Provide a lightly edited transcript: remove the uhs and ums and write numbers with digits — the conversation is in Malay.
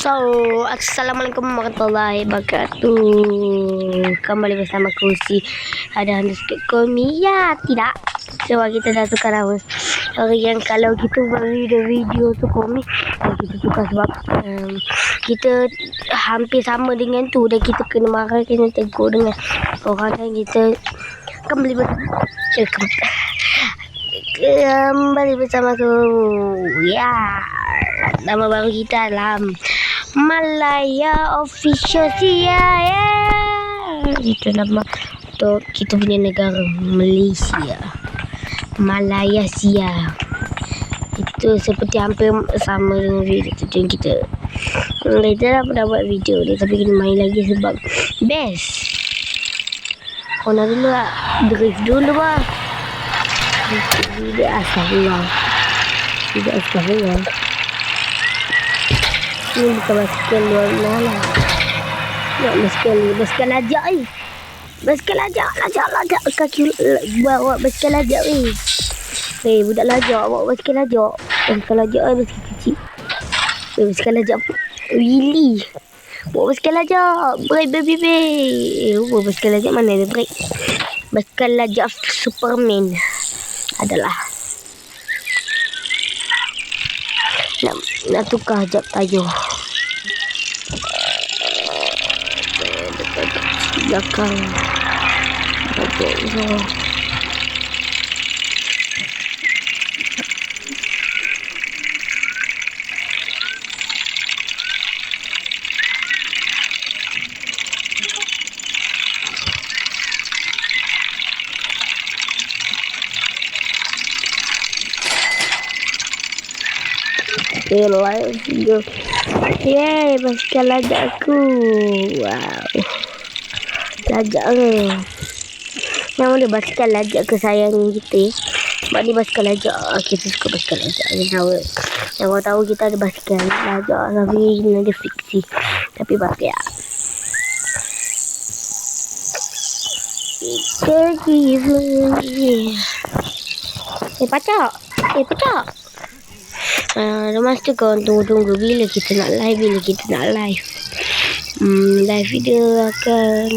So, Assalamualaikum warahmatullahi wabarakatuh. Kembali bersama aku si ada underscore Komi. Ya, tidak. Sebab kita dah tukar nama. Hari yang kalau kita beri video tu Komi, kita tukar sebab kita hampir sama dengan tu. Dan kita kena marah, kena tegur dengan orang lain. Kita kembali kembali bersama aku. Ya, nama baru kita dalam Malaya Official Sia, ya. Itu nama untuk kita punya negara Malaysia, Malaya Sia. Itu seperti hampir sama dengan video tujuan kita. Kita dah pernah buat video ni, tapi kena main lagi sebab best. Kona dulu lah, drift dulu lah. Tidak astagfirullah. Tidak astagfirullah. Ini bukan basikal luar mana. Nak basikal ajak ni. Basikal ajak. Kaki bawa basikal ajak ni. Budak lajak bawa basikal ajak. Basikal ajak ni basikal kecil. Basikal ajak Willy. Bawa basikal ajak. Brake baby. Bawa basikal ajak mana ada brake. Basikal ajak Superman adalah nak tukar jap tayo belakang so. Let's go. Yeay, basikal lajak aku. Wow. Lajak ke. Nama dia basikal lajak kesayangan kita. Sebab ni basikal lajak. Kita suka basikal lajak. Yang kau tahu kita ada basikal lajak. Tapi ini ada fiksi. Tapi bapak. Pacak. Lepas tu kau tunggu bila kita nak live. Live video akan